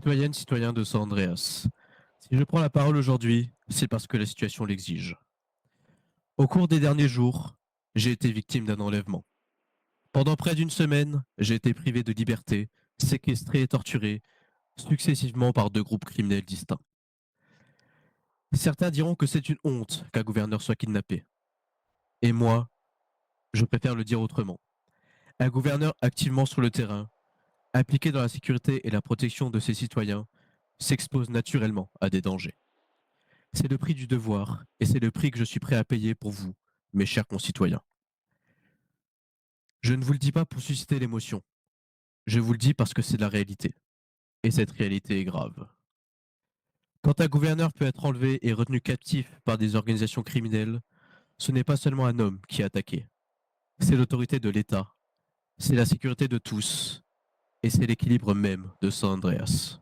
Citoyennes, citoyens de San Andreas, si je prends la parole aujourd'hui, c'est parce que la situation l'exige. Au cours des derniers jours, j'ai été victime d'un enlèvement. Pendant près d'une semaine, j'ai été privé de liberté, séquestré et torturé, successivement par deux groupes criminels distincts. Certains diront que c'est une honte qu'un gouverneur soit kidnappé. Et moi, je préfère le dire autrement. Un gouverneur activement sur le terrain, impliqué dans la sécurité et la protection de ses citoyens, s'expose naturellement à des dangers. C'est le prix du devoir et c'est le prix que je suis prêt à payer pour vous, mes chers concitoyens. Je ne vous le dis pas pour susciter l'émotion, je vous le dis parce que c'est la réalité. Et cette réalité est grave. Quand un gouverneur peut être enlevé et retenu captif par des organisations criminelles, ce n'est pas seulement un homme qui est attaqué. C'est l'autorité de l'État, c'est la sécurité de tous et c'est l'équilibre même de San Andreas.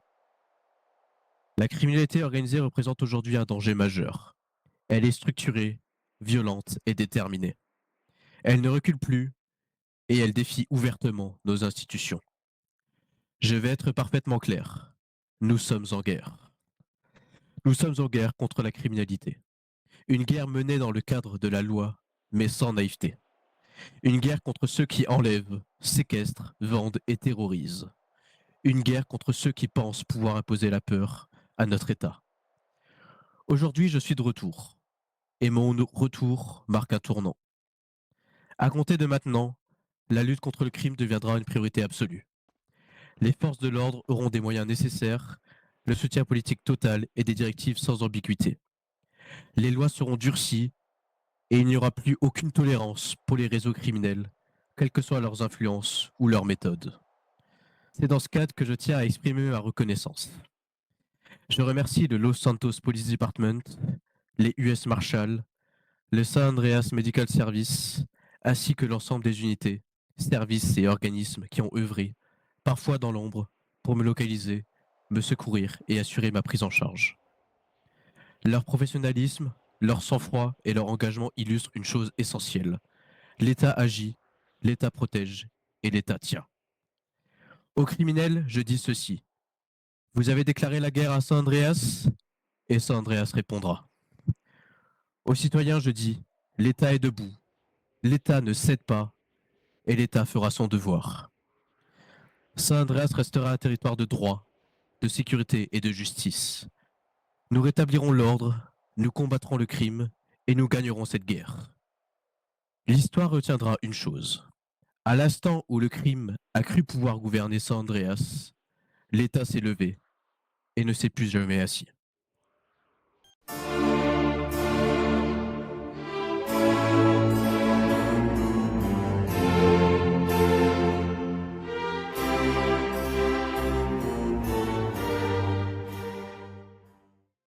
La criminalité organisée représente aujourd'hui un danger majeur. Elle est structurée, violente et déterminée. Elle ne recule plus et elle défie ouvertement nos institutions. Je vais être parfaitement clair. Nous sommes en guerre. Nous sommes en guerre contre la criminalité. Une guerre menée dans le cadre de la loi, mais sans naïveté. Une guerre contre ceux qui enlèvent, séquestrent, vendent et terrorisent. Une guerre contre ceux qui pensent pouvoir imposer la peur à notre État. Aujourd'hui, je suis de retour. Et mon retour marque un tournant. À compter de maintenant, la lutte contre le crime deviendra une priorité absolue. Les forces de l'ordre auront des moyens nécessaires, le soutien politique total et des directives sans ambiguïté. Les lois seront durcies et il n'y aura plus aucune tolérance pour les réseaux criminels, quelles que soient leurs influences ou leurs méthodes. C'est dans ce cadre que je tiens à exprimer ma reconnaissance. Je remercie le Los Santos Police Department, les US Marshals, le San Andreas Medical Service, ainsi que l'ensemble des unités, services et organismes qui ont œuvré, parfois dans l'ombre, pour me localiser, me secourir et assurer ma prise en charge. Leur professionnalisme, leur sang-froid et leur engagement illustrent une chose essentielle. L'État agit, l'État protège et l'État tient. Aux criminels, je dis ceci. Vous avez déclaré la guerre à San Andreas et San Andreas répondra. Aux citoyens, je dis, l'État est debout, l'État ne cède pas et l'État fera son devoir. San Andreas restera un territoire de droit, de sécurité et de justice. Nous rétablirons l'ordre, nous combattrons le crime et nous gagnerons cette guerre. L'histoire retiendra une chose. À l'instant où le crime a cru pouvoir gouverner San Andreas, l'État s'est levé et ne s'est plus jamais assis.